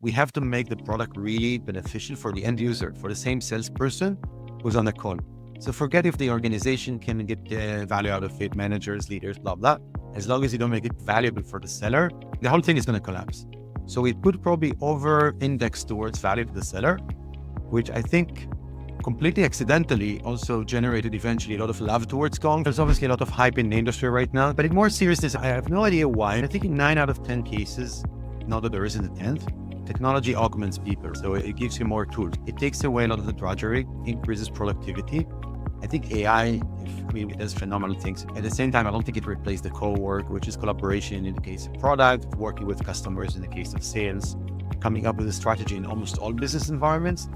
We have to make the product really beneficial for the end user, for the same salesperson who's on the call. So forget if the organization can get value out of it, managers, leaders, blah, blah. As long as you don't make it valuable for the seller, the whole thing is going to collapse. So we could probably over-index towards value to the seller, which I think completely accidentally also generated eventually a lot of love towards Gong. There's obviously a lot of hype in the industry right now, but in more seriousness, I have no idea why. I think in 9 out of 10 cases, not that there isn't a 10th, technology augments people. So it gives you more tools. It takes away a lot of the drudgery, increases productivity. I think AI, it does phenomenal things. At the same time, I don't think it replaced the co-work, which is collaboration in the case of product, working with customers in the case of sales, coming up with a strategy in almost all business environments.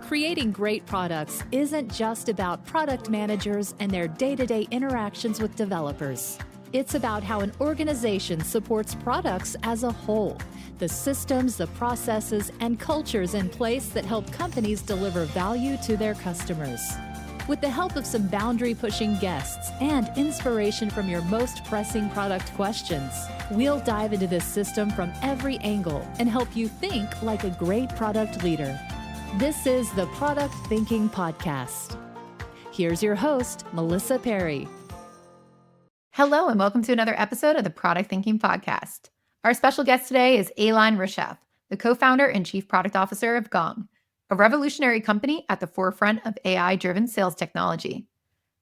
Creating great products isn't just about product managers and their day-to-day interactions with developers. It's about how an organization supports products as a whole, the systems, the processes, and cultures in place that help companies deliver value to their customers. With the help of some boundary-pushing guests and inspiration from your most pressing product questions, we'll dive into this system from every angle and help you think like a great product leader. This is the Product Thinking Podcast. Here's your host, Melissa Perri. Hello, and welcome to another episode of the Product Thinking Podcast. Our special guest today is Eilon Reshef, the co-founder and chief product officer of Gong, a revolutionary company at the forefront of AI-driven sales technology.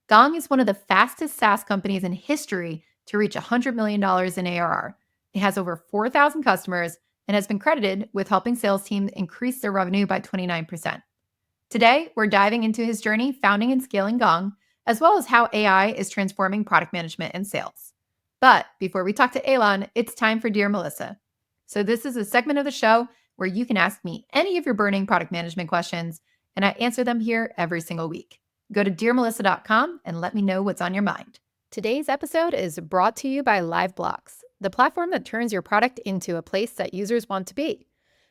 Gong is one of the fastest SaaS companies in history to reach $100 million in ARR. It has over 4,000 customers and has been credited with helping sales teams increase their revenue by 29%. Today, we're diving into his journey founding and scaling Gong, as well as how AI is transforming product management and sales. But before we talk to Eilon, it's time for Dear Melissa. So this is a segment of the show where you can ask me any of your burning product management questions, and I answer them here every single week. Go to dearmelissa.com and let me know what's on your mind. Today's episode is brought to you by LiveBlocks, the platform that turns your product into a place that users want to be.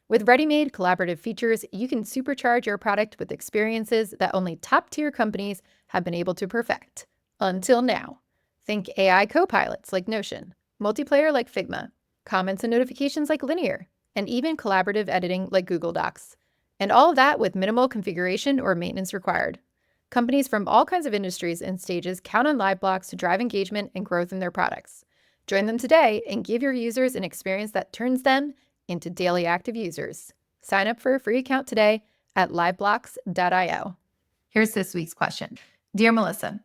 With ready-made collaborative features, you can supercharge your product with experiences that only top-tier companies have been able to perfect. Until now. Think AI co-pilots like Notion, multiplayer like Figma, comments and notifications like Linear, and even collaborative editing like Google Docs. And all of that with minimal configuration or maintenance required. Companies from all kinds of industries and stages count on LiveBlocks to drive engagement and growth in their products. Join them today and give your users an experience that turns them into daily active users. Sign up for a free account today at liveblocks.io. Here's this week's question. Dear Melissa,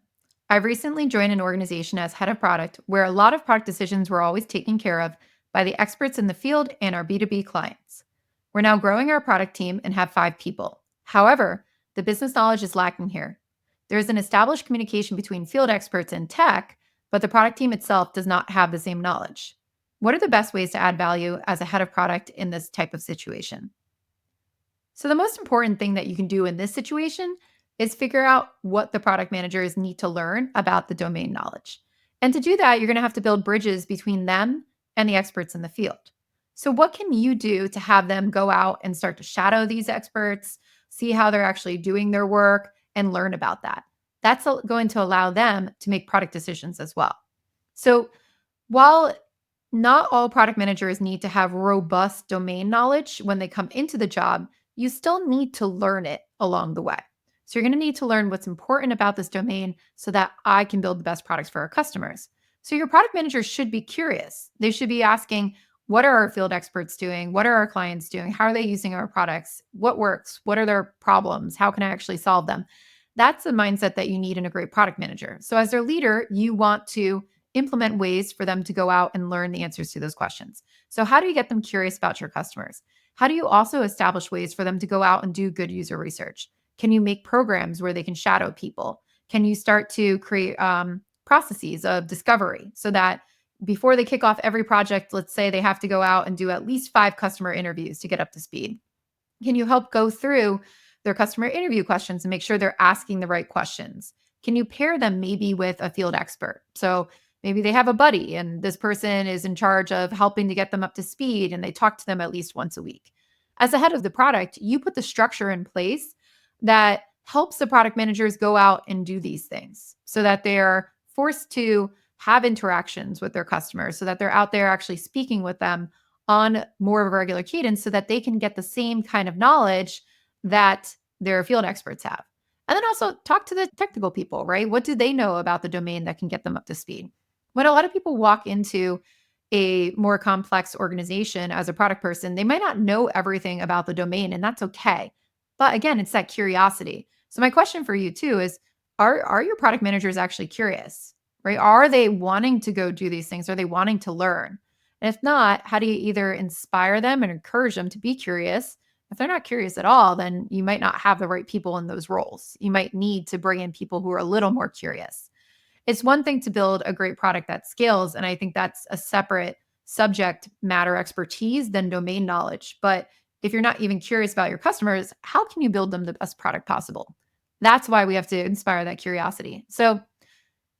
I've recently joined an organization as head of product where a lot of product decisions were always taken care of by the experts in the field and our B2B clients. We're now growing our product team and have 5 people. However, the business knowledge is lacking here. There is an established communication between field experts and tech, but the product team itself does not have the same knowledge. What are the best ways to add value as a head of product in this type of situation? So the most important thing that you can do in this situation is figure out what the product managers need to learn about the domain knowledge. And to do that, you're going to have to build bridges between them and the experts in the field. So what can you do to have them go out and start to shadow these experts, see how they're actually doing their work, and learn about that? That's going to allow them to make product decisions as well. So while not all product managers need to have robust domain knowledge when they come into the job, you still need to learn it along the way. So you're going to need to learn what's important about this domain so that I can build the best products for our customers. So your product managers should be curious. They should be asking, what are our field experts doing? What are our clients doing? How are they using our products? What works? What are their problems? How can I actually solve them? That's the mindset that you need in a great product manager. So as their leader, you want to implement ways for them to go out and learn the answers to those questions. So how do you get them curious about your customers? How do you also establish ways for them to go out and do good user research? Can you make programs where they can shadow people? Can you start to create processes of discovery so that before they kick off every project, let's say they have to go out and do at least 5 customer interviews to get up to speed? Can you help go through their customer interview questions and make sure they're asking the right questions? Can you pair them maybe with a field expert? So maybe they have a buddy and this person is in charge of helping to get them up to speed and they talk to them at least once a week. As the head of the product, you put the structure in place that helps the product managers go out and do these things so that they're forced to have interactions with their customers, so that they're out there actually speaking with them on more of a regular cadence so that they can get the same kind of knowledge that their field experts have. And then also talk to the technical people, right? What do they know about the domain that can get them up to speed? When a lot of people walk into a more complex organization as a product person, they might not know everything about the domain, and that's okay. But again, it's that curiosity. So my question for you too is, are your product managers actually curious, right? Are they wanting to go do these things? Are they wanting to learn? And if not, how do you either inspire them and encourage them to be curious? If they're not curious at all, then you might not have the right people in those roles. You might need to bring in people who are a little more curious. It's one thing to build a great product that scales, and I think that's a separate subject matter expertise than domain knowledge. But if you're not even curious about your customers, how can you build them the best product possible? That's why we have to inspire that curiosity. So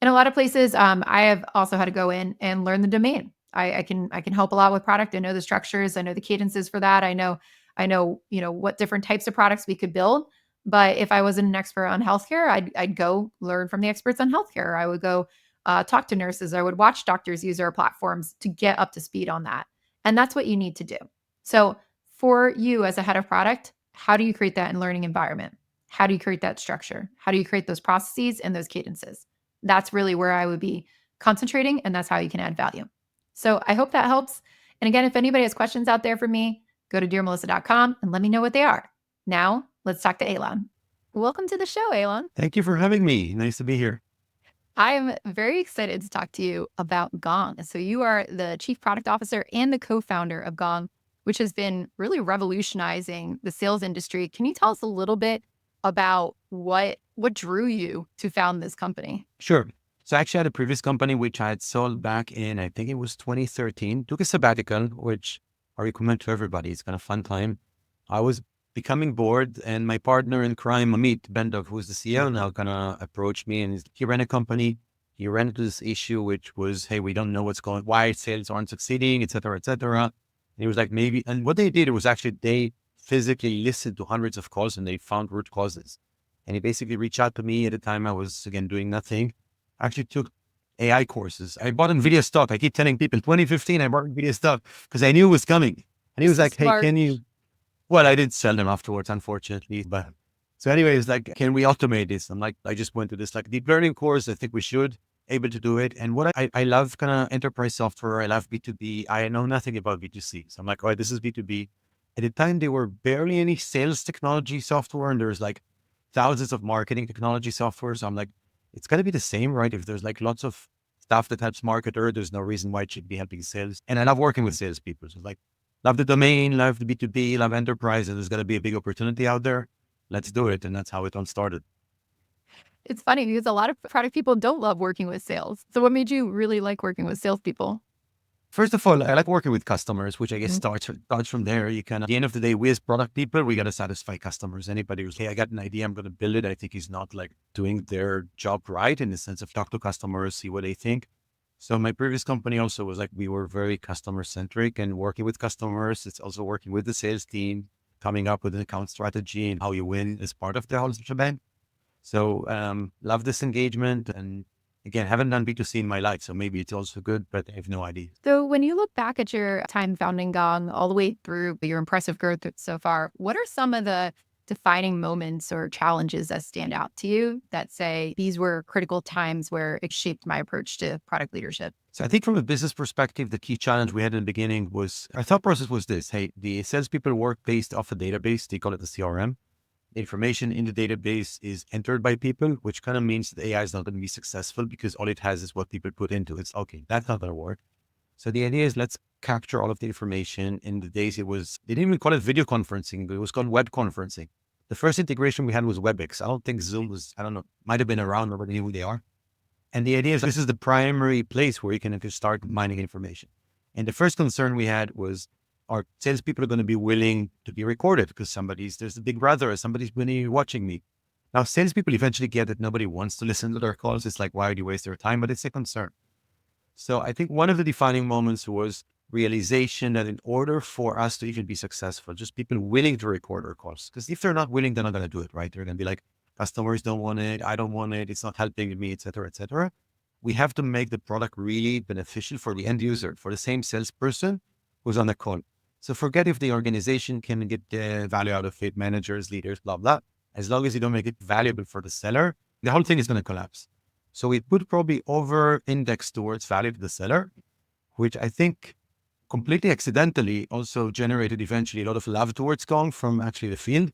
in a lot of places, I have also had to go in and learn the domain. I can help a lot with product. I know the structures. I know the cadences for that. I know what different types of products we could build. But if I wasn't an expert on healthcare, I'd go learn from the experts on healthcare. I would go talk to nurses. I would watch doctors use our platforms to get up to speed on that. And that's what you need to do. So for you as a head of product, how do you create that in learning environment? How do you create that structure? How do you create those processes and those cadences? That's really where I would be concentrating, and that's how you can add value. So I hope that helps. And again, if anybody has questions out there for me, go to dearmelissa.com and let me know what they are. Now, let's talk to Eilon. Welcome to the show, Eilon. Thank you for having me. Nice to be here. I am very excited to talk to you about Gong. So you are the chief product officer and the co-founder of Gong, which has been really revolutionizing the sales industry. Can you tell us a little bit about what drew you to found this company? Sure. So I actually had a previous company which I had sold back in, I think it was 2013, took a sabbatical, which I recommend to everybody. It's kind of fun time. I was becoming bored, and my partner in crime, Amit Bendov, who's the CEO now, kind of approached me, and he ran a company. He ran into this issue, which was, hey, we don't know why sales aren't succeeding, et cetera, et cetera. And he was like, maybe, and what they did was actually they physically listened to hundreds of calls and they found root causes. And he basically reached out to me at the time I was, again, doing nothing. I actually took AI courses. I bought NVIDIA stock. I keep telling people, 2015, I bought NVIDIA stock because I knew it was coming. And he was like, hey, can you, well, I didn't sell them afterwards, unfortunately. But so anyway, it's like, can we automate this? I'm like, I just went to this like deep learning course. I think we should able to do it. And what I love kind of enterprise software. I love B2B. I know nothing about B2C. So I'm like, all right, this is B2B. At the time, there were barely any sales technology software, and there's like thousands of marketing technology software. So I'm like, it's going to be the same, right? If there's like lots of stuff that helps marketer, there's no reason why it should be helping sales. And I love working with salespeople. So like, love the domain, love the B2B, love enterprise, and there's going to be a big opportunity out there. Let's do it. And that's how it all started. It's funny because a lot of product people don't love working with sales. So what made you really like working with salespeople? First of all, I like working with customers, which I guess starts from there. You can, at the end of the day, we as product people, we got to satisfy customers. Anybody who's, hey, I got an idea, I'm going to build it. I think is not like doing their job right in the sense of talk to customers, see what they think. So my previous company also was like, we were very customer centric and working with customers. It's also working with the sales team, coming up with an account strategy and how you win as part of the whole shebang. So love this engagement, and again, haven't done B2C in my life, so maybe it's also good, but I have no idea. So when you look back at your time founding Gong all the way through your impressive growth so far, what are some of the defining moments or challenges that stand out to you that say these were critical times where it shaped my approach to product leadership? So I think from a business perspective, the key challenge we had in the beginning was, our thought process was this: hey, the salespeople work based off a database. They call it the CRM. The information in the database is entered by people, which kind of means that AI is not going to be successful because all it has is what people put into it. It's okay, that's not going to work. So the idea is, let's capture all of the information. In the days, they didn't even call it video conferencing, but it was called web conferencing. The first integration we had was WebEx. I don't think Zoom was, I don't know, might have been around, nobody knew who they are. And the idea is, this is the primary place where you can start mining information. And the first concern we had was, our salespeople are going to be willing to be recorded because there's a big brother, or somebody's really watching me. Now, salespeople eventually get that nobody wants to listen to their calls. It's like, why would you waste their time? But it's a concern. So I think one of the defining moments was realization that in order for us to even be successful, just people willing to record our calls. Because if they're not willing, they're not going to do it, right? They're going to be like, customers don't want it, I don't want it, it's not helping me, et cetera, et cetera. We have to make the product really beneficial for the end user, for the same salesperson who's on the call. So forget if the organization can get value out of it, managers, leaders, blah, blah. As long as you don't make it valuable for the seller, the whole thing is going to collapse. So we would probably over index towards value to the seller, which I think completely accidentally also generated eventually a lot of love towards Gong from actually the field.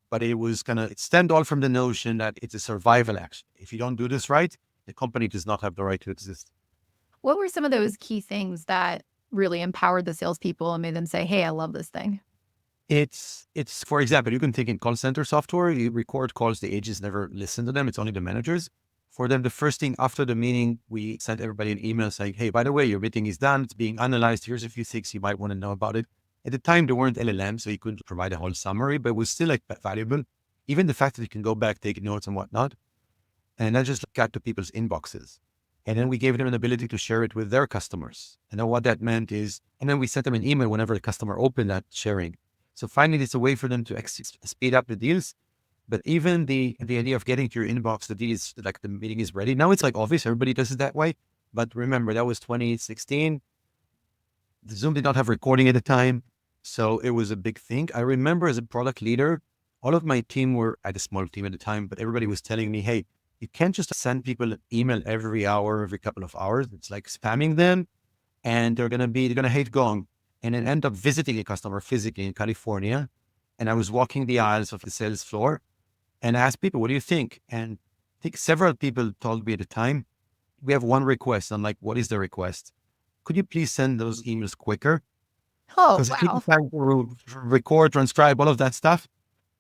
But it was it stemmed all from the notion that it's a survival action. If you don't do this right, the company does not have the right to exist. What were some of those key things that really empowered the salespeople and made them say, hey, I love this thing? It's for example, you can take in call center software, you record calls, the agents never listen to them. It's only the managers. For them, the first thing after the meeting, we sent everybody an email saying, hey, by the way, your meeting is done. It's being analyzed. Here's a few things you might want to know about it. At the time, there weren't LLMs, so you couldn't provide a whole summary, but it was still valuable. Even the fact that you can go back, take notes and whatnot. And that just got to people's inboxes. And then we gave them an ability to share it with their customers. And then what that meant is, and then we sent them an email whenever the customer opened that sharing. So finally, it's a way for them to speed up the deals. But even the idea of getting to your inbox, the deal is like the meeting is ready. Now it's like obvious, everybody does it that way. But remember, that was 2016. The Zoom did not have recording at the time. So it was a big thing. I remember as a product leader, all of my team were at a small team at the time, but everybody was telling me, hey, you can't just send people an email every hour, every couple of hours. It's like spamming them and they're going to hate Gong. And then end up visiting a customer physically in California. And I was walking the aisles of the sales floor and I asked people, what do you think? And I think several people told me at the time, we have one request. I'm like, what is the request? Could you please send those emails quicker? Oh, Because it wow. takes time to record, transcribe, all of that stuff.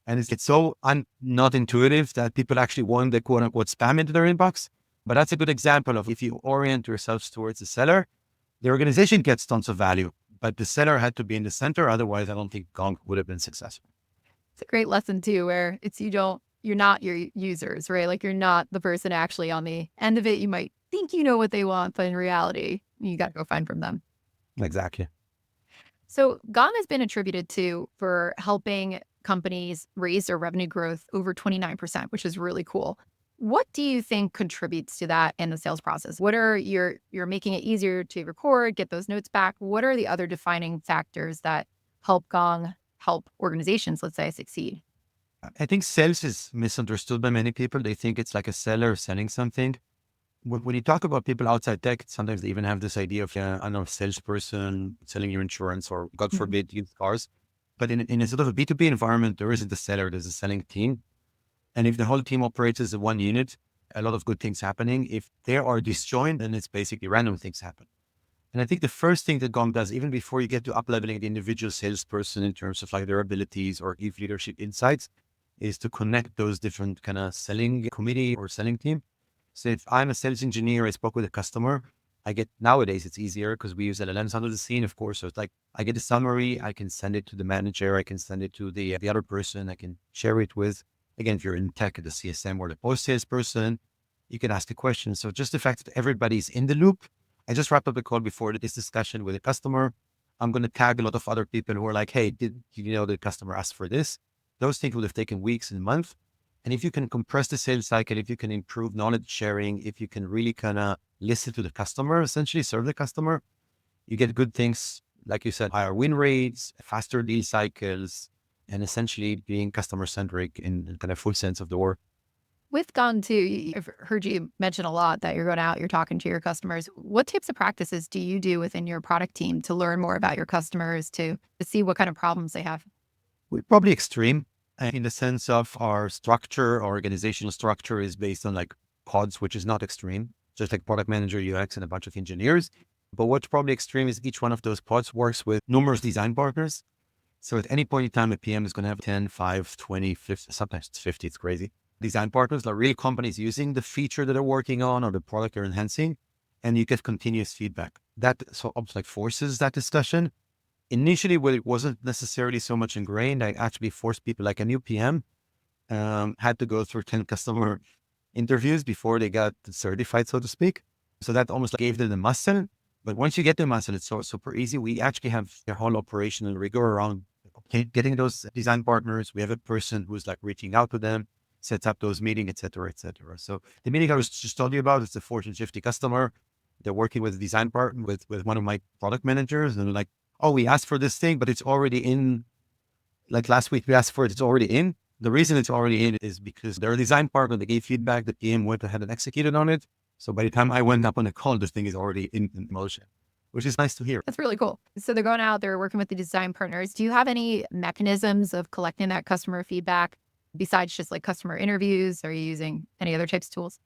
And it's so not intuitive that people actually want the quote unquote spam into their inbox. But that's a good example of if you orient yourselves towards the seller, the organization gets tons of value, but the seller had to be in the center. Otherwise, I don't think Gong would have been successful. It's a great lesson too, where you're not your users, right? Like you're not the person actually on the end of it. You might think you know what they want, but in reality, you got to go find from them. Exactly. So Gong has been attributed to for helping companies raise their revenue growth over 29%, which is really cool. What do you think contributes to that in the sales process? What are you're making it easier to record, get those notes back? What are the other defining factors that help Gong help organizations, let's say, succeed? I think sales is misunderstood by many people. They think it's like a seller selling something. When you talk about people outside tech, sometimes they even have this idea of, I don't know, a salesperson selling your insurance or God Mhm. forbid, used cars. But in a sort of a B2B environment, there isn't a seller, there's a selling team. And if the whole team operates as a one unit, a lot of good things happening. If they are disjointed, then it's basically random things happen. And I think the first thing that Gong does, even before you get to up-leveling the individual salesperson in terms of like their abilities or give leadership insights, is to connect those different kind of selling committee or selling team. So if I'm a sales engineer, I spoke with a customer, nowadays it's easier because we use LLMs under the scene, of course. So it's like I get a summary, I can send it to the manager, I can send it to the other person, I can share it with, again, if you're in tech, the CSM or the post salesperson, you can ask a question. So just the fact that everybody's in the loop. I just wrapped up a call before this discussion with a customer. I'm going to tag a lot of other people who are like, hey, did you know the customer asked for this? Those things would have taken weeks and months. And if you can compress the sales cycle, if you can improve knowledge sharing, if you can really kind of listen to the customer, essentially serve the customer, you get good things, like you said, higher win rates, faster deal cycles, and essentially being customer centric in kind of full sense of the word. With Gong too, I've heard you mention a lot that you're going out, you're talking to your customers. What types of practices do you do within your product team to learn more about your customers, to see what kind of problems they have? We're probably extreme in the sense of our structure, our organizational structure is based on like pods, which is not extreme, just like product manager, UX, and a bunch of engineers. But what's probably extreme is each one of those pods works with numerous design partners. So at any point in time, a PM is going to have 10, 5, 20, 50, sometimes it's 50, it's crazy. Design partners, like real companies using the feature that they're working on or the product they're enhancing, and you get continuous feedback. That so almost like forces that discussion. Initially, where it wasn't necessarily so much ingrained, I actually forced people, like a new PM, had to go through 10 customer interviews before they got certified, so to speak. So that almost like gave them the muscle. But once you get the muscle, it's so super easy. We actually have a whole operational rigor around getting those design partners. We have a person who's like reaching out to them, sets up those meetings, et cetera, et cetera. So the meeting I was just telling you about, it's a Fortune 50 customer. They're working with a design partner with one of my product managers, and like, oh, we asked for this thing, but it's already in. Like last week, we asked for it, it's already in. The reason it's already in is because their design partner, they gave feedback, the PM went ahead and executed on it. So by the time I went up on a call, the thing is already in motion, which is nice to hear. That's really cool. So they're going out, they're working with the design partners. Do you have any mechanisms of collecting that customer feedback besides just like customer interviews? Are you using any other types of tools?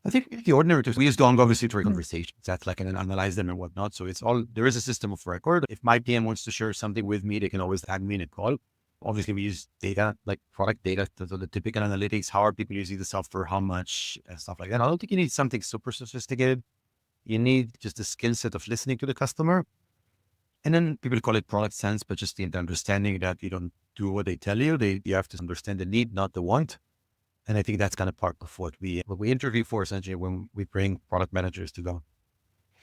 I think the ordinary tools, we use Gong obviously to Mhm. conversations. That's like an analyze them and whatnot. So it's all, there is a system of record. If my PM wants to share something with me, they can always tag me in a call. Obviously, we use data, like product data, so the typical analytics, how are people using the software, how much, and stuff like that. I don't think you need something super sophisticated. You need just the skill set of listening to the customer. And then people call it product sense, but just the understanding that you don't do what they tell you. You have to understand the need, not the want. And I think that's kind of part of what we interview for essentially when we bring product managers to go.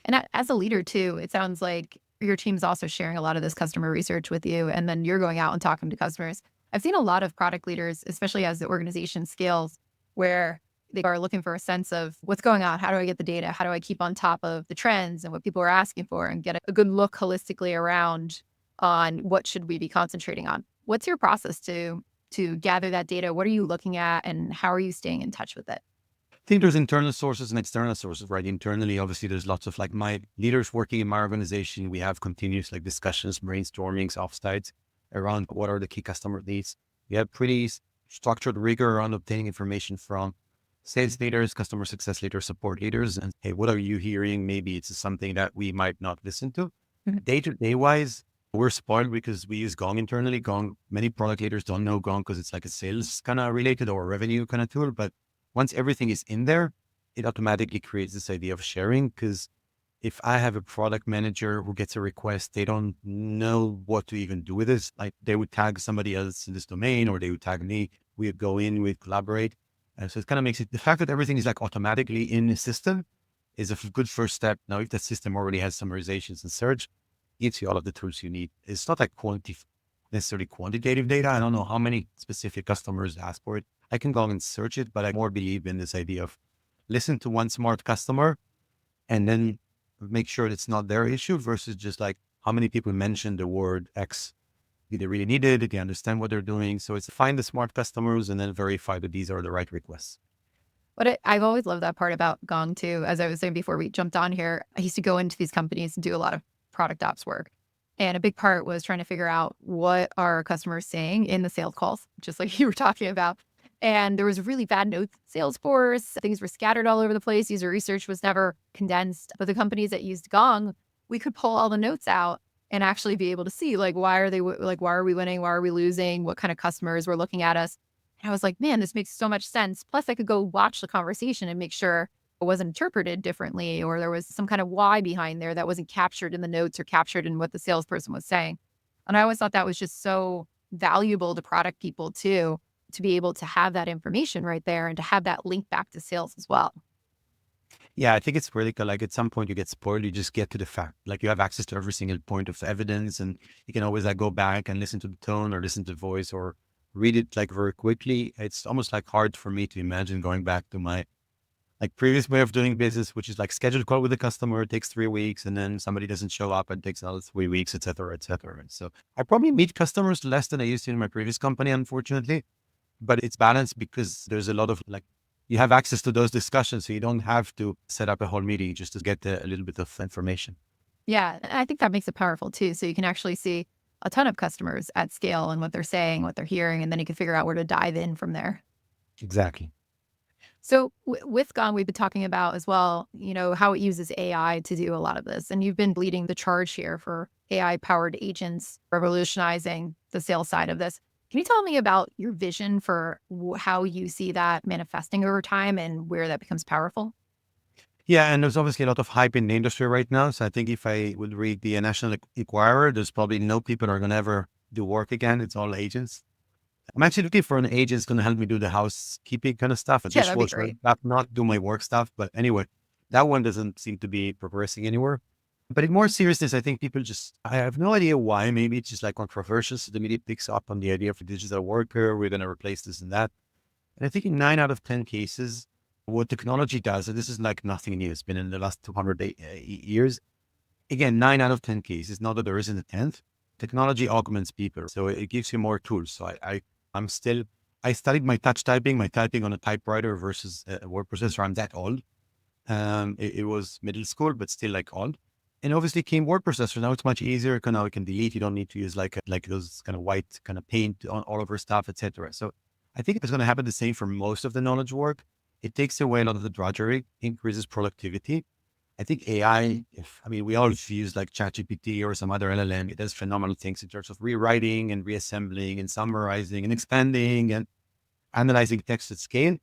And as a leader too, it sounds like your team's also sharing a lot of this customer research with you, and then you're going out and talking to customers. I've seen a lot of product leaders, especially as the organization scales, where they are looking for a sense of what's going on. How do I get the data? How do I keep on top of the trends and what people are asking for and get a good look holistically around on what should we be concentrating on? What's your process to gather that data? What are you looking at and how are you staying in touch with it? I think there's internal sources and external sources, right? Internally, obviously, there's lots of like my leaders working in my organization. We have continuous like discussions, brainstormings, offsites around what are the key customer needs. We have pretty structured rigor around obtaining information from sales leaders, customer success leaders, support leaders. And hey, what are you hearing? Maybe it's something that we might not listen to. Mhm. Day to day wise, we're spoiled because we use Gong internally. Gong, many product leaders don't know Gong because it's like a sales kind of related or a revenue kind of tool. But once everything is in there, it automatically creates this idea of sharing. Because if I have a product manager who gets a request, they don't know what to even do with this. Like they would tag somebody else in this domain or they would tag me. We would go in, we'd collaborate. And so it kind of makes it, the fact that everything is like automatically in the system is a good first step. Now, if the system already has summarizations and search, gives you all of the tools you need. It's not like necessarily quantitative data. I don't know how many specific customers ask for it. I can go and search it, but I more believe in this idea of listen to one smart customer and then make sure it's not their issue versus just like how many people mention the word X. Do they really need it? Do they understand what they're doing? So it's find the smart customers and then verify that these are the right requests. I've always loved that part about Gong too. As I was saying before we jumped on here, I used to go into these companies and do a lot of product ops work. And a big part was trying to figure out what are customers saying in the sales calls, just like you were talking about. And there was really bad notes in Salesforce. Things were scattered all over the place. User research was never condensed. But the companies that used Gong, we could pull all the notes out and actually be able to see like why are why are we winning? Why are we losing? What kind of customers were looking at us? And I was like, man, this makes so much sense. Plus, I could go watch the conversation and make sure it wasn't interpreted differently or there was some kind of why behind there that wasn't captured in the notes or captured in what the salesperson was saying. And I always thought that was just so valuable to product people too, to be able to have that information right there and to have that link back to sales as well. Yeah, I think it's critical. Like at some point you get spoiled, you just get to the fact, like you have access to every single point of evidence and you can always like go back and listen to the tone or listen to the voice or read it like very quickly. It's almost like hard for me to imagine going back to my like previous way of doing business, which is like scheduled call with the customer, it takes 3 weeks and then somebody doesn't show up and takes another 3 weeks, et cetera, et cetera. And so I probably meet customers less than I used to in my previous company, unfortunately, but it's balanced because there's a lot of like, you have access to those discussions. So you don't have to set up a whole meeting just to get a little bit of information. Yeah, and I think that makes it powerful too. So you can actually see a ton of customers at scale and what they're saying, what they're hearing, and then you can figure out where to dive in from there. Exactly. So with Gong, we've been talking about as well, how it uses AI to do a lot of this. And you've been leading the charge here for AI powered agents, revolutionizing the sales side of this. Can you tell me about your vision for how you see that manifesting over time and where that becomes powerful? Yeah, and there's obviously a lot of hype in the industry right now. So I think if I would read the National Enquirer, there's probably no people are going to ever do work again. It's all agents. I'm actually looking for an agent that's going to help me do the housekeeping kind of stuff, a Yeah, that'd be dishwasher, great. not do my work stuff. But anyway, that one doesn't seem to be progressing anywhere. But in more seriousness, I think people just, I have no idea why. Maybe it's just like controversial. So the media picks up on the idea of a digital worker. We're going to replace this and that. And I think in 9 out of 10 cases, what technology does, and this is like nothing new, it's been in the last 200 years, again, 9 out of 10 cases, not that there isn't a 10th, technology augments people. So it gives you more tools. So I'm still, I studied my typing on a typewriter versus a word processor. I'm that old. It was middle school, but still like old. And obviously came word processor. Now it's much easier. Now you can delete. You don't need to use like those kind of white kind of paint on all over stuff, etc. So I think it's going to happen the same for most of the knowledge work. It takes away a lot of the drudgery, increases productivity. I think AI, we all use like ChatGPT or some other LLM. It does phenomenal things in terms of rewriting and reassembling and summarizing and expanding and analyzing text at scale.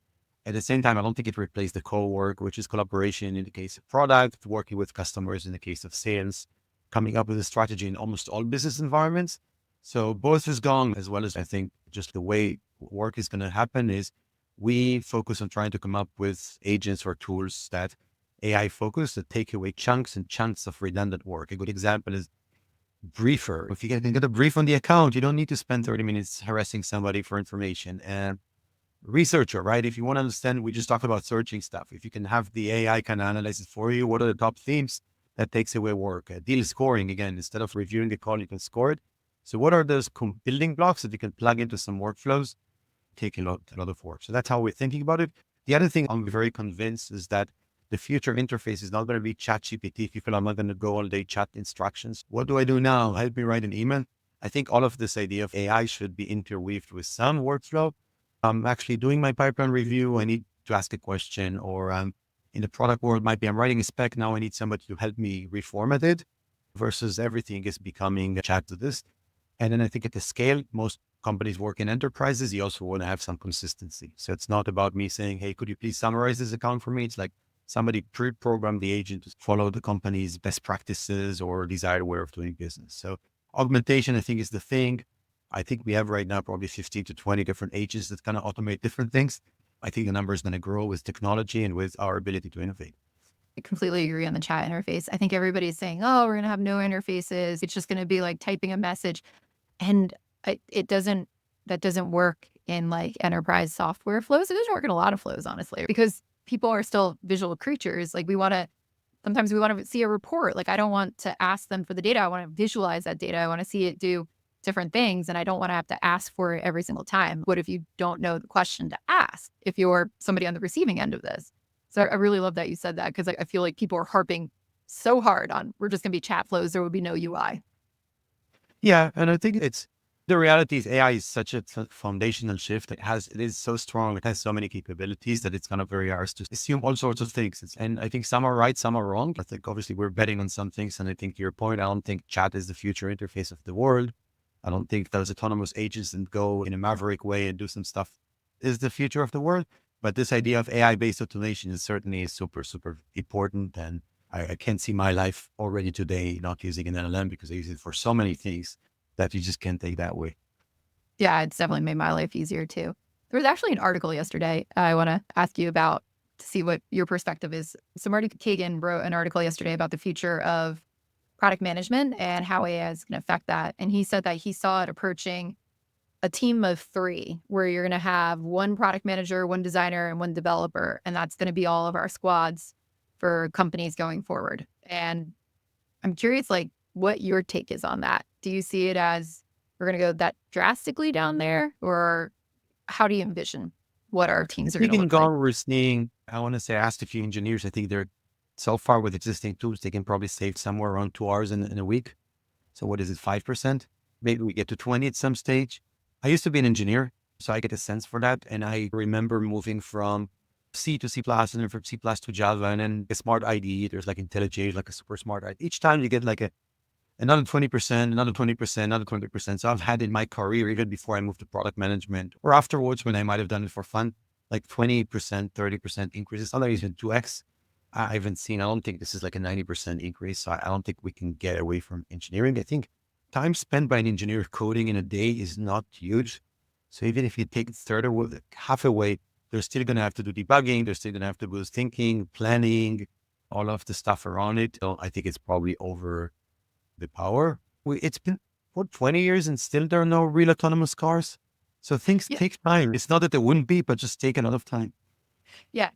At the same time, I don't think it replaced the core work, which is collaboration in the case of product, working with customers in the case of sales, coming up with a strategy in almost all business environments. So both is gone, as well as I think just the way work is going to happen is we focus on trying to come up with agents or tools that AI focus that take away chunks and chunks of redundant work. A good example is briefer. If you can get a brief on the account, you don't need to spend 30 minutes harassing somebody for information. And researcher, right? If you want to understand, we just talked about searching stuff. If you can have the AI kind of analyze it for you, what are the top themes, that takes away work. Deal scoring, again, instead of reviewing the call, you can score it. So what are those building blocks that you can plug into some workflows? Take a lot of work. So that's how we're thinking about it. The other thing I'm very convinced is that the future interface is not going to be ChatGPT. People are not going to go all day chat instructions. What do I do now? Help me write an email. I think all of this idea of AI should be interweaved with some workflow. I'm actually doing my pipeline review. I need to ask a question, or in the product world, might be I'm writing a spec now. I need somebody to help me reformat it versus everything is becoming a chat to this. And then I think at the scale, most companies work in enterprises. You also want to have some consistency. So it's not about me saying, hey, could you please summarize this account for me? It's like somebody pre-programmed the agent to follow the company's best practices or desired way of doing business. So augmentation, I think, is the thing. I think we have right now probably 15 to 20 different agents that kind of automate different things. I think the number is going to grow with technology and with our ability to innovate. I completely agree on the chat interface. I think everybody's saying, oh, we're going to have no interfaces. It's just going to be like typing a message. And that doesn't work in like enterprise software flows. It doesn't work in a lot of flows, honestly, because people are still visual creatures. Like sometimes we want to see a report. Like I don't want to ask them for the data. I want to visualize that data. I want to see it do different things. And I don't want to have to ask for it every single time. What if you don't know the question to ask if you're somebody on the receiving end of this? So I really love that you said that, because I feel like people are harping so hard on we're just going to be chat flows. There would be no UI. Yeah. And I think the reality is AI is such a foundational shift. It is so strong. It has so many capabilities that it's kind of very hard to assume all sorts of things. And I think some are right, some are wrong. I think obviously we're betting on some things. And I think to your point, I don't think chat is the future interface of the world. I don't think those autonomous agents that go in a maverick way and do some stuff is the future of the world. But this idea of AI-based automation is certainly super, super important. And I can't see my life already today not using an LLM because I use it for so many things that you just can't take that way. Yeah, it's definitely made my life easier too. There was actually an article yesterday I want to ask you about to see what your perspective is. So Marty Kagan wrote an article yesterday about the future of product management and how AI is going to affect that. And he said that he saw it approaching a team of 3, where you're going to have one product manager, one designer, and one developer. And that's going to be all of our squads for companies going forward. And I'm curious, like, what your take is on that. Do you see it as we're going to go that drastically down there, or how do you envision what our teams are going to look like? Gong, we're seeing, I want to say, I asked a few engineers. I think they're so far with existing tools, they can probably save somewhere around 2 hours in a week. So what is it, 5%? Maybe we get to 20 at some stage. I used to be an engineer, so I get a sense for that. And I remember moving from C to C+, and then from C++ to Java, and then a smart IDE. There's like IntelliJ, like a super smart IDE. Each time you get like another 20%, another 20%, another 20%. So I've had in my career, even before I moved to product management or afterwards when I might have done it for fun, like 20%, 30% increases, sometimes even 2x. I haven't seen, I don't think this is like a 90% increase. So I don't think we can get away from engineering. I think time spent by an engineer coding in a day is not huge. So even if you take it third or half away, they're still going to have to do debugging. They're still going to have to do thinking, planning, all of the stuff around it. So I think it's probably over the power. It's been, 20 years and still there are no real autonomous cars. So things take time. It's not that there wouldn't be, but just take a lot of time. Yeah,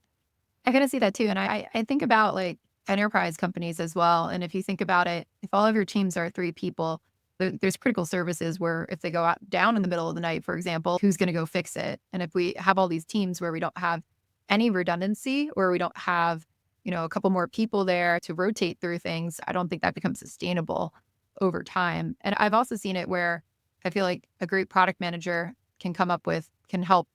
I kind of see that too. And I think about like enterprise companies as well. And if you think about it, if all of your teams are 3 people, there's critical services where if they go out down in the middle of the night, for example, who's going to go fix it? And if we have all these teams where we don't have any redundancy, or we don't have, a couple more people there to rotate through things, I don't think that becomes sustainable over time. And I've also seen it where I feel like a great product manager can help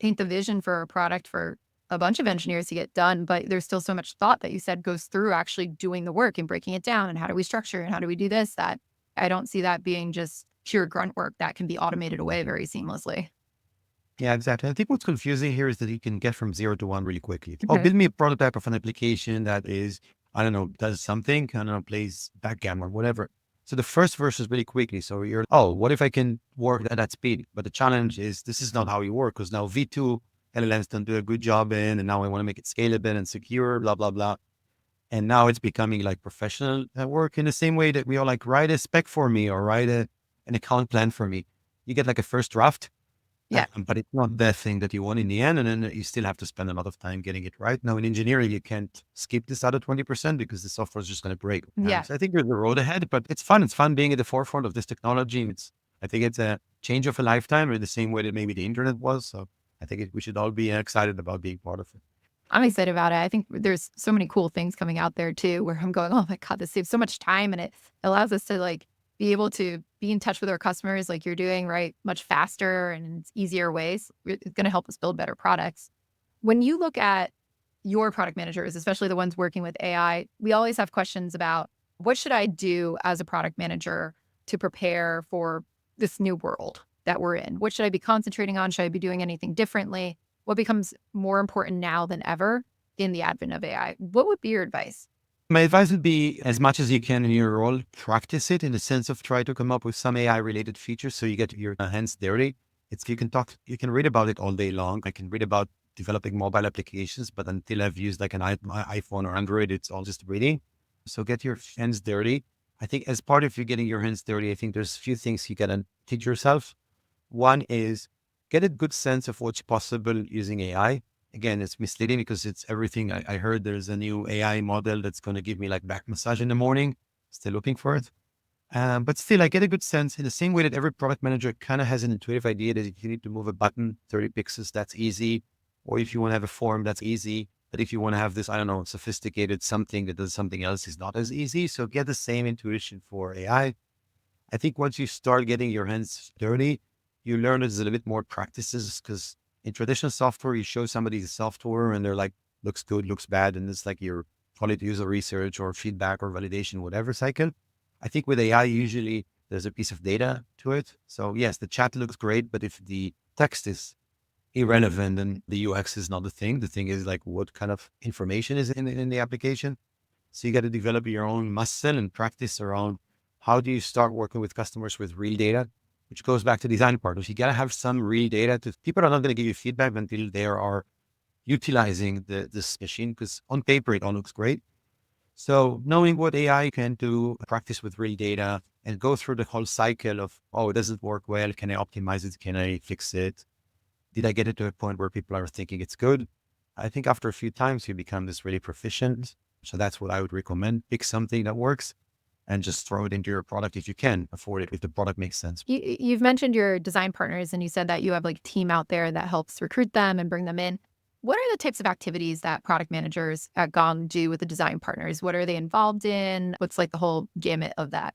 paint the vision for a product for a bunch of engineers to get done, but there's still so much thought that you said goes through actually doing the work and breaking it down and how do we structure and how do we do this, that I don't see that being just pure grunt work that can be automated away very seamlessly. Yeah, exactly. I think what's confusing here is that you can get from 0 to 1 really quickly. Oh, Okay. build me a prototype of an application that is, I don't know, does something, I don't know, plays backgammon or whatever. So the first verse is really quickly. So you're, oh, what if I can work at that speed? But the challenge is this is not how you work, because now V2 LLMs don't do a good job and now I want to make it scalable and secure, blah, blah, blah. And now it's becoming like professional work in the same way that we are like, write a spec for me or write an account plan for me. You get like a first draft, Yeah. but it's not the thing that you want in the end. And then you still have to spend a lot of time getting it right. Now in engineering, you can't skip this other 20% because the software is just going to break. Yeah. So I think there's a road ahead, but it's fun. It's fun being at the forefront of this technology. I think it's a change of a lifetime in the same way that maybe the internet was. So I think we should all be excited about being part of it. I'm excited about it. I think there's so many cool things coming out there too, where I'm going, oh my God, this saves so much time. And it allows us to like be able to be in touch with our customers like you're doing, right? Much faster and in easier ways. It's going to help us build better products. When you look at your product managers, especially the ones working with AI, we always have questions about what should I do as a product manager to prepare for this new world that we're in? What should I be concentrating on? Should I be doing anything differently? What becomes more important now than ever in the advent of AI? What would be your advice? My advice would be, as much as you can in your role, practice it in the sense of try to come up with some AI related features so you get your hands dirty. You can read about it all day long. I can read about developing mobile applications, but until I've used like an iPhone or Android, it's all just reading. So get your hands dirty. I think as part of you getting your hands dirty, I think there's a few things you gotta teach yourself. One is get a good sense of what's possible using AI. Again, it's misleading because it's everything. I heard there's a new AI model that's going to give me like back massage in the morning. Still looking for it. But still, I get a good sense in the same way that every product manager kind of has an intuitive idea that if you need to move a button 30 pixels, that's easy. Or if you want to have a form, that's easy. But if you want to have this, I don't know, sophisticated something that does something else is not as easy. So get the same intuition for AI. I think once you start getting your hands dirty, you learn there's a little bit more practices because in traditional software, you show somebody the software and they're like, looks good, looks bad. And it's like your call it user research or feedback or validation, whatever cycle. I think with AI, usually there's a piece of data to it. So yes, the chat looks great, but if the text is irrelevant, then the UX is not the thing. The thing is like what kind of information is in the application. So you got to develop your own muscle and practice around how do you start working with customers with real data, which goes back to design partners. You got to have some real data. People are not going to give you feedback until they are utilizing this machine, because on paper, it all looks great. So knowing what AI can do, practice with real data and go through the whole cycle of, oh, it doesn't work well. Can I optimize it? Can I fix it? Did I get it to a point where people are thinking it's good? I think after a few times, you become this really proficient. So that's what I would recommend. Pick something that works and just throw it into your product if you can afford it, if the product makes sense. You've mentioned your design partners, and you said that you have like a team out there that helps recruit them and bring them in. What are the types of activities that product managers at Gong do with the design partners? What are they involved in? What's like the whole gamut of that?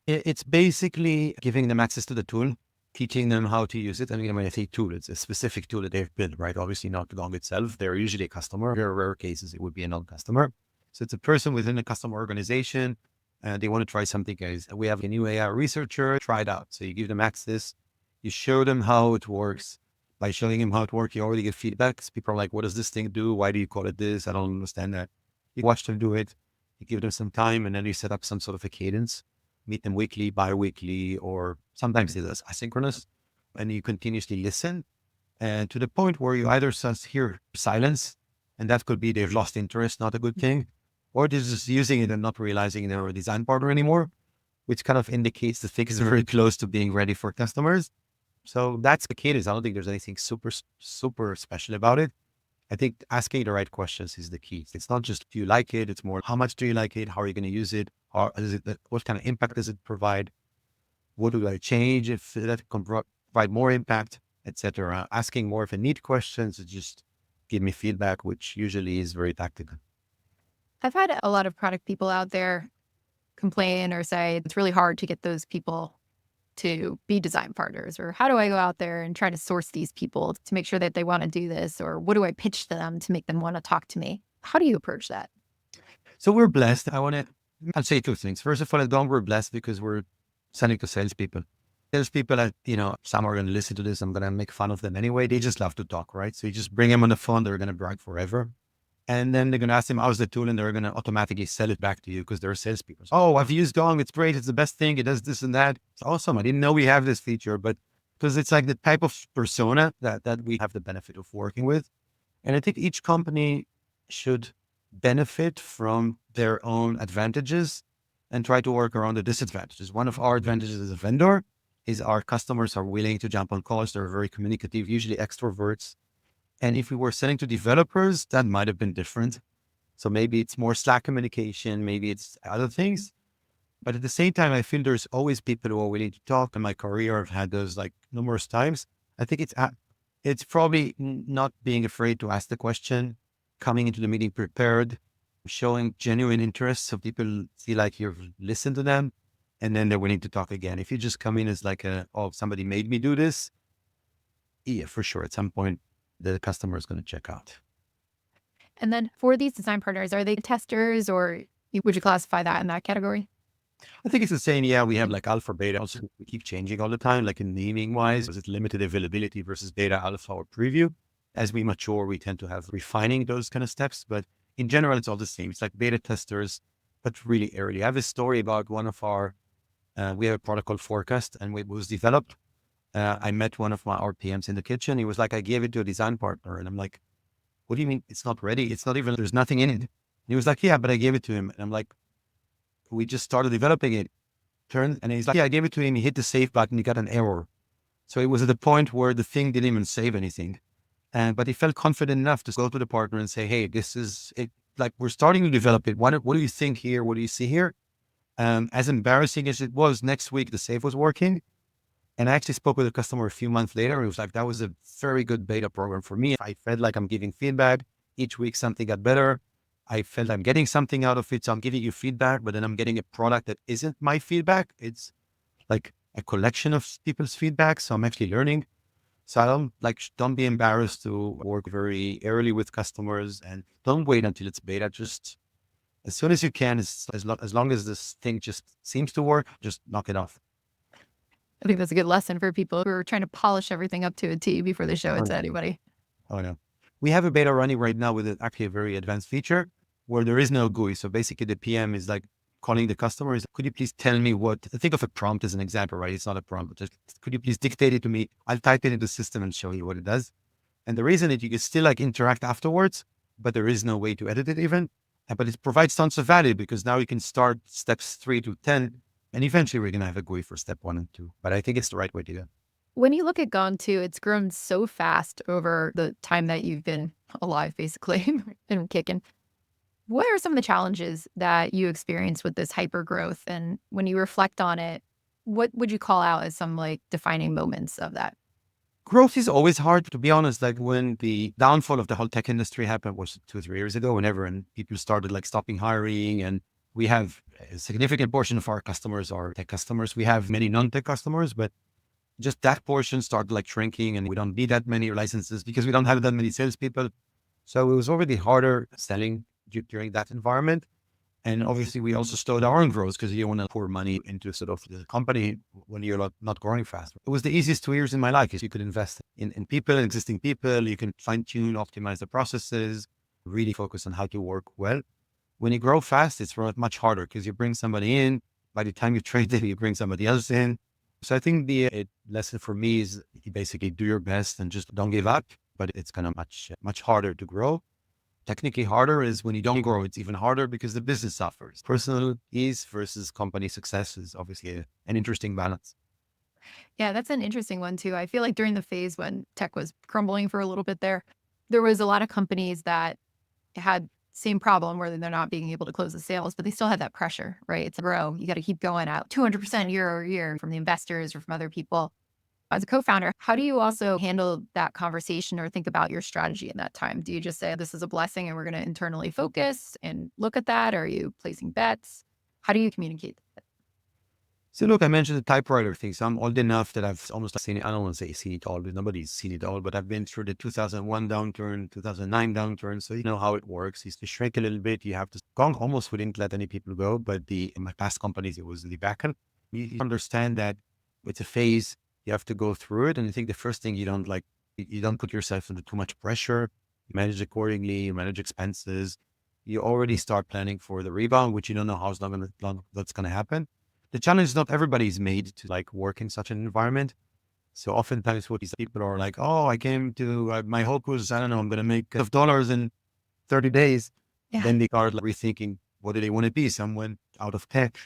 It's basically giving them access to the tool, teaching them how to use it. I mean, when I say tool, it's a specific tool that they've built, right? Obviously not Gong itself. They're usually a customer. Very rare cases, it would be a non-customer. So it's a person within a customer organization and they want to try something, guys. We have a new AI researcher, try it out. So you give them access, you show them how it works. By showing them how it works, you already get feedback. People are like, what does this thing do? Why do you call it this? I don't understand that. You watch them do it, you give them some time, and then you set up some sort of a cadence, meet them weekly, bi-weekly, or sometimes it is asynchronous. And you continuously listen and to the point where you either hear silence, and that could be they've lost interest, not a good thing, or they're just using it and not realizing they're a design partner anymore, which kind of indicates the thing is very close to being ready for customers. So that's the cadence. I don't think there's anything super special about it. I think asking the right questions is the key. It's not just do you like it, it's more how much do you like it, how are you going to use it, or is it what kind of impact does it provide? What do I change if that can provide more impact, etc. Asking more of a need questions to just give me feedback, which usually is very tactical. I've had a lot of product people out there complain or say it's really hard to get those people to be design partners, or how do I go out there and try to source these people to make sure that they want to do this, or what do I pitch to them to make them want to talk to me? How do you approach that? So we're blessed. I'll say two things. First of all, at Gong, we're blessed because we're selling to salespeople. Salespeople, some are going to listen to this. I'm going to make fun of them anyway. They just love to talk, right? So you just bring them on the phone. They're going to brag forever. And then they're going to ask them, how's the tool? And they're going to automatically sell it back to you because they're salespeople. Oh, I've used Gong. It's great. It's the best thing. It does this and that. It's awesome. I didn't know we have this feature, but because it's like the type of persona that we have the benefit of working with. And I think each company should benefit from their own advantages and try to work around the disadvantages. One of our advantages as a vendor is our customers are willing to jump on calls. They're very communicative, usually extroverts. And if we were selling to developers, that might have been different. So maybe it's more Slack communication, maybe it's other things. But at the same time, I feel there's always people who are willing to talk. In my career, I've had those like numerous times. I think it's probably not being afraid to ask the question, coming into the meeting prepared, showing genuine interest so people feel like you've listened to them, and then they're willing to talk again. If you just come in as like oh, somebody made me do this, yeah, for sure. At some point, the customer is going to check out. And then for these design partners, are they testers, or would you classify that in that category? I think it's the same. Yeah, we have like alpha, beta. Also, we keep changing all the time, like in naming wise. Is it limited availability versus beta, alpha, or preview? As we mature, we tend to have refining those kind of steps. But in general, it's all the same. It's like beta testers, but really early. I have a story about one of our, we have a product called Forecast, and it was developed. I met one of my RPMs in the kitchen. He was like, I gave it to a design partner. And I'm like, what do you mean it's not ready? It's not even, there's nothing in it. And he was like, yeah, but I gave it to him. And I'm like, we just started developing it. And he's like, yeah, I gave it to him. He hit the save button. He got an error. So it was at the point where the thing didn't even save anything. But he felt confident enough to go to the partner and say, hey, this is it. Like, we're starting to develop it. What do you think here? What do you see here? As embarrassing as it was, next week, the save was working. And I actually spoke with a customer a few months later. He was like, that was a very good beta program for me. I felt like I'm giving feedback. Each week, something got better. I felt I'm getting something out of it. So I'm giving you feedback, but then I'm getting a product that isn't my feedback. It's like a collection of people's feedback. So I'm actually learning. So don't be embarrassed to work very early with customers and don't wait until it's beta. Just as soon as you can, as long as this thing just seems to work, just knock it off. I think that's a good lesson for people who are trying to polish everything up to a T before they show it to anybody. Oh, no. We have a beta running right now with actually a very advanced feature where there is no GUI. So basically the PM is like calling the customer is, could you please tell me think of a prompt as an example, right? It's not a prompt, but just, could you please dictate it to me? I'll type it into the system and show you what it does. And the reason that you can still like interact afterwards, but there is no way to edit it even. But it provides tons of value because now you can start steps 3 to 10. And eventually we're going to have a GUI for step 1 and 2. But I think it's the right way to go. When you look at Gone too, it's grown so fast over the time that you've been alive, basically, and kicking. What are some of the challenges that you experienced with this hyper growth? And when you reflect on it, what would you call out as some like defining moments of that? Growth is always hard, to be honest. Like when the downfall of the whole tech industry happened was 2 or 3 years ago, and people started like stopping hiring, and we have a significant portion of our customers are tech customers. We have many non-tech customers, but just that portion started like shrinking, and we don't need that many licenses because we don't have that many salespeople. So it was already harder selling during that environment. And obviously we also slowed our own growth because you want to pour money into sort of the company when you're not growing fast. It was the easiest 2 years in my life because you could invest in people, existing people. You can fine tune, optimize the processes, really focus on how to work well. When you grow fast, it's much harder because you bring somebody in. By the time you trade them, you bring somebody else in. So I think the lesson for me is you basically do your best and just don't give up, but it's kind of much harder to grow. Technically harder is when you don't grow, it's even harder because the business suffers. Personal ease versus company success is obviously an interesting balance. Yeah, that's an interesting one too. I feel like during the phase when tech was crumbling for a little bit there, there was a lot of companies that had same problem where they're not being able to close the sales, but they still had that pressure, right? It's a grow. You got to keep going out 200% year over year from the investors or from other people. As a co-founder, how do you also handle that conversation or think about your strategy in that time? Do you just say, this is a blessing and we're going to internally focus and look at that? Or are you placing bets? How do you communicate that? So look, I mentioned the typewriter thing. So I'm old enough that I've almost seen it. I don't want to say seen it all, but nobody's seen it all. But I've been through the 2001 downturn, 2009 downturn. So you know how it works. Is to shrink a little bit. You have to Gong almost wouldn't let any people go. But in my past companies, it was the backend. You understand that it's a phase. You have to go through it. And I think the first thing you don't put yourself under too much pressure. You manage accordingly. You manage expenses. You already start planning for the rebound, which you don't know long that's going to happen. The challenge is not everybody's made to work in such an environment. So oftentimes what these people are like, oh, I came to, my hope was, I don't know, I'm going to make of dollars in 30 days. Yeah. Then they start rethinking, what do they want to be? Some went out of tech,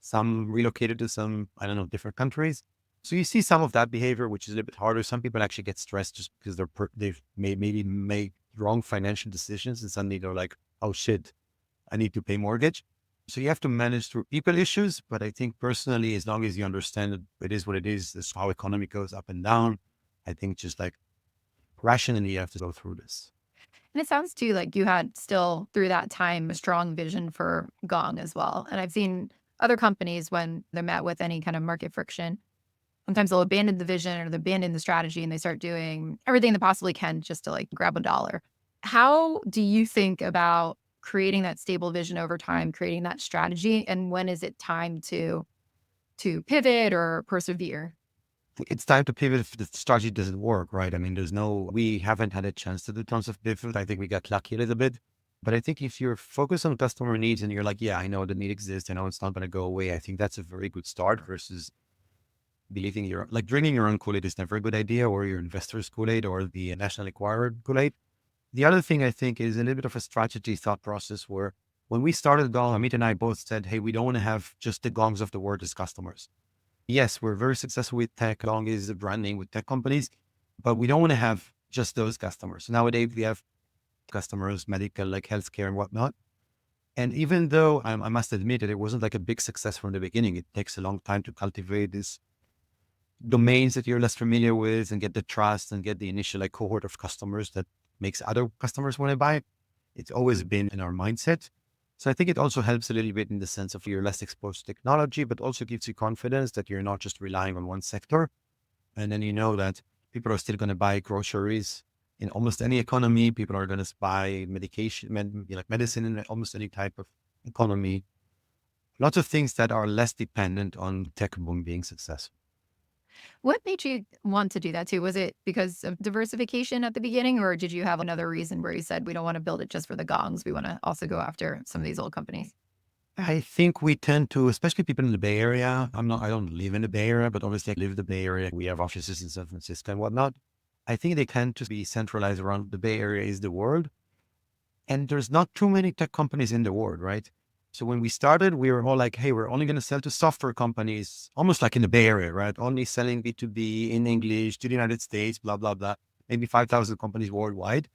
some relocated to some, I don't know, different countries. So you see some of that behavior, which is a little bit harder. Some people actually get stressed just because they've maybe made wrong financial decisions. And suddenly they're like, oh shit, I need to pay mortgage. So you have to manage through people issues. But I think personally, as long as you understand that it is what it is, this is how economy goes up and down. I think just rationally, you have to go through this. And it sounds too like you had still through that time a strong vision for Gong as well. And I've seen other companies when they're met with any kind of market friction, sometimes they'll abandon the vision or they abandon the strategy and they start doing everything they possibly can just to grab a dollar. How do you think about creating that stable vision over time, creating that strategy? And when is it time to pivot or persevere? It's time to pivot if the strategy doesn't work, right? I mean, we haven't had a chance to do tons of pivot. I think we got lucky a little bit. But I think if you're focused on customer needs and you're like, yeah, I know the need exists. I know it's not going to go away. I think that's a very good start versus believing drinking your own Kool-Aid is never a good idea, or your investor's Kool-Aid or the national acquirer Kool-Aid. The other thing I think is a little bit of a strategy thought process where when we started Gong, Amit and I both said, hey, we don't want to have just the Gongs of the world as customers. Yes, we're very successful with tech. Gong is a brand name with tech companies, but we don't want to have just those customers. Nowadays, we have customers, medical, like healthcare and whatnot. And even though I must admit that it wasn't a big success from the beginning, it takes a long time to cultivate these domains that you're less familiar with and get the trust and get the initial cohort of customers that makes other customers want to buy. It's always been in our mindset. So I think it also helps a little bit in the sense of you're less exposed to technology, but also gives you confidence that you're not just relying on one sector. And then you know that people are still going to buy groceries in almost any economy. People are going to buy medicine in almost any type of economy. Lots of things that are less dependent on tech boom being successful. What made you want to do that too? Was it because of diversification at the beginning, or did you have another reason where you said, we don't want to build it just for the gongs? We want to also go after some of these old companies? I think we tend to, especially people in the Bay Area. I don't live in the Bay Area, but obviously I live in the Bay Area. We have offices in San Francisco and whatnot. I think they tend to be centralized around the Bay Area is the world. And there's not too many tech companies in the world, right? So when we started, we were all like, hey, we're only going to sell to software companies, almost like in the Bay Area, right? Only selling B2B in English to the United States, blah, blah, blah. Maybe 5,000 companies worldwide.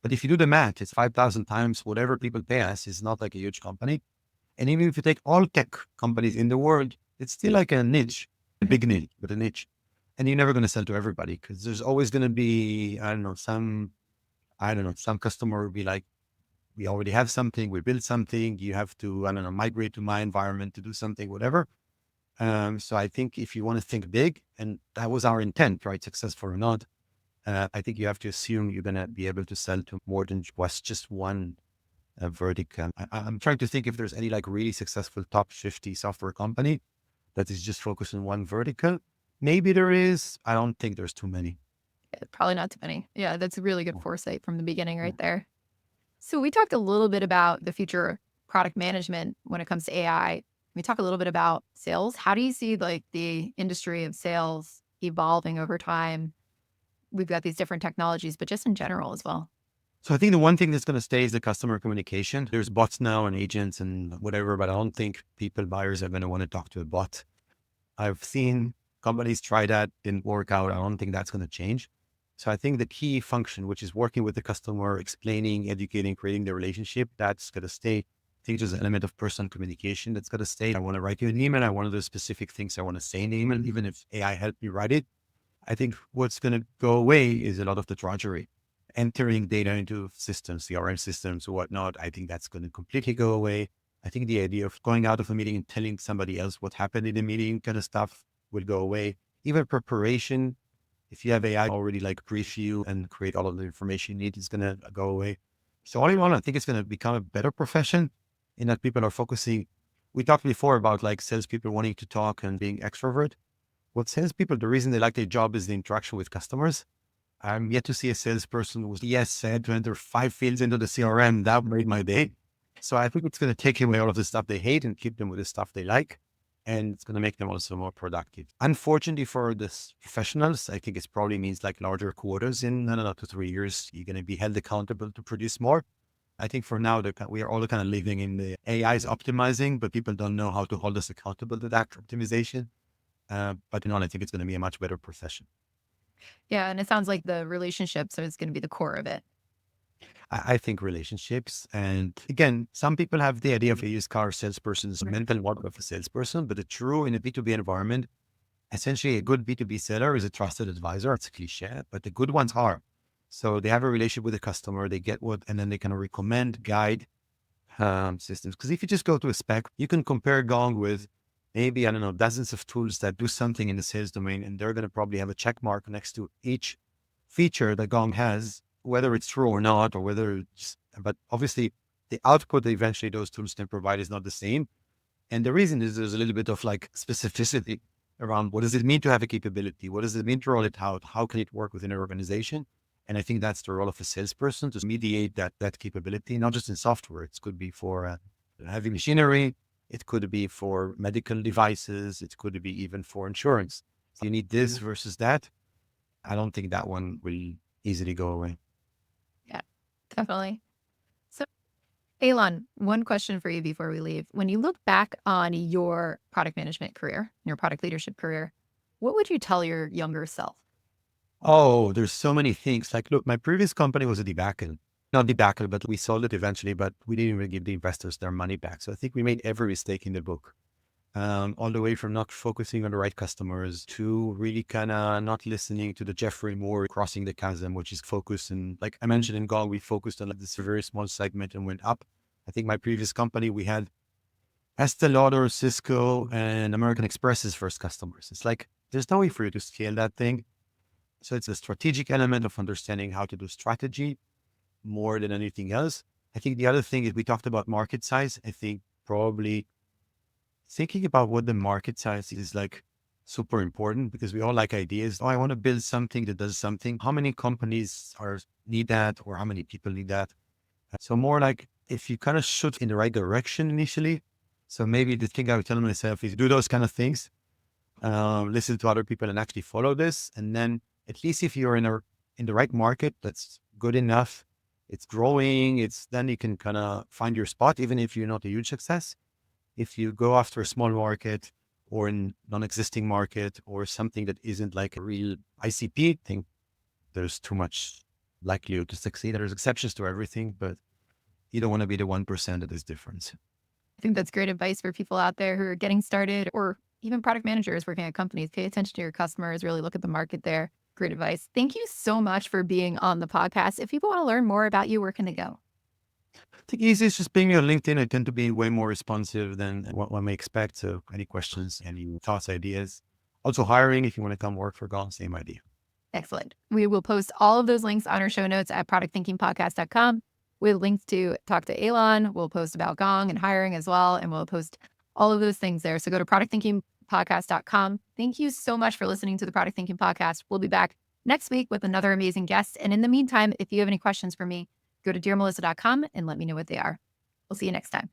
But if you do the math, it's 5,000 times whatever people pay us. It's not like a huge company. And even if you take all tech companies in the world, it's still like a niche, a big niche, but a niche. And you're never going to sell to everybody because there's always going to be, some customer will be like, we already have something, we built something, you have to, migrate to my environment to do something, whatever. So I think if you want to think big, and that was our intent, right? Successful or not, I think you have to assume you're going to be able to sell to more than just one vertical. I'm trying to think if there's any really successful top 50 software company that is just focused on one vertical. Maybe there is. I don't think there's too many. Yeah, probably not too many. Yeah, that's a really good foresight from the beginning right there. So we talked a little bit about the future product management when it comes to AI. We talk a little bit about sales. How do you see the industry of sales evolving over time? We've got these different technologies, but just in general as well. So I think the one thing that's going to stay is the customer communication. There's bots now and agents and whatever, but I don't think buyers are going to want to talk to a bot. I've seen companies try that, didn't work out. I don't think that's going to change. So I think the key function, which is working with the customer, explaining, educating, creating the relationship, that's going to stay. I think there's an element of personal communication that's going to stay. I want to write you an email. I want to do specific things I want to say in the email, even if AI helped me write it. I think what's going to go away is a lot of the drudgery, entering data into systems, CRM systems or whatnot. I think that's going to completely go away. I think the idea of going out of a meeting and telling somebody else what happened in the meeting kind of stuff will go away. Even preparation, if you have AI already like brief you and create all of the information you need, it's going to go away. So all in all, I think it's going to become a better profession in that people are focusing. We talked before about like salespeople wanting to talk and being extrovert. What salespeople, the reason they like their job is the interaction with customers. I'm yet to see a salesperson who, yes, I had to enter 5 fields into the CRM. That made my day. So I think it's going to take away all of the stuff they hate and keep them with the stuff they like. And it's going to make them also more productive. Unfortunately for the professionals, I think it probably means like larger quotas in, I don't know, 2 to 3 years. You're going to be held accountable to produce more. I think for now, we are all kind of living in the AI is optimizing, but people don't know how to hold us accountable to that optimization. But I think it's going to be a much better profession. Yeah. And it sounds like the relationships is going to be the core of it. I think relationships. And again, some people have the idea of a used car salesperson as a mental model of a salesperson, but the true in a B2B environment, essentially a good B2B seller is a trusted advisor. It's a cliche, but the good ones are. So they have a relationship with the customer, they get what, and then they can recommend, guide systems. Because if you just go to a spec, you can compare Gong with maybe, I don't know, dozens of tools that do something in the sales domain, and they're going to probably have a check mark next to each feature that Gong has, whether it's true or not, or whether it's, but obviously the output that eventually those tools can provide is not the same. And the reason is there's a little bit of like specificity around what does it mean to have a capability? What does it mean to roll it out? How can it work within an organization? And I think that's the role of a salesperson to mediate that capability, not just in software. It could be for heavy machinery. It could be for medical devices. It could be even for insurance. So you need this versus that. I don't think that one will easily go away. Yeah, definitely. So, Eilon, one question for you before we leave. When you look back on your product management career, your product leadership career, what would you tell your younger self? Oh, there's so many things. Like, look, my previous company was a debacle. Not debacle, but we sold it eventually, but we didn't even give the investors their money back. So I think we made every mistake in the book. All the way from not focusing on the right customers to really kind of not listening to the Jeffrey Moore crossing the chasm, which is focused. And like I mentioned in Gong, we focused on like this very small segment and went up. I think my previous company, we had Estee Lauder, Cisco, and American Express's first customers. It's like, there's no way for you to scale that thing. So it's a strategic element of understanding how to do strategy more than anything else. I think the other thing is we talked about market size. I think probably thinking about what the market size is like super important because we all like ideas. Oh, I want to build something that does something. How many companies need that or how many people need that? So more like if you kind of shoot in the right direction initially. So maybe the thing I would tell myself is do those kind of things, listen to other people and actually follow this. And then at least if you're in the right market, that's good enough. It's growing. Then you can kind of find your spot, even if you're not a huge success. If you go after a small market or in non-existing market or something that isn't like a real ICP, I think there's too much likelihood to succeed. There's exceptions to everything, but you don't want to be the 1% that is different. I think that's great advice for people out there who are getting started or even product managers working at companies. Pay attention to your customers, really look at the market there. Great advice. Thank you so much for being on the podcast. If people want to learn more about you, where can they go? I think easy is just being me on LinkedIn. I tend to be way more responsive than what one may expect. So any questions, any thoughts, ideas. Also hiring, if you want to come work for Gong, same idea. Excellent. We will post all of those links on our show notes at productthinkingpodcast.com. With links to talk to Eilon. We'll post about Gong and hiring as well. And we'll post all of those things there. So go to productthinkingpodcast.com. Thank you so much for listening to the Product Thinking Podcast. We'll be back next week with another amazing guest. And in the meantime, if you have any questions for me, go to dearmelissa.com and let me know what they are. We'll see you next time.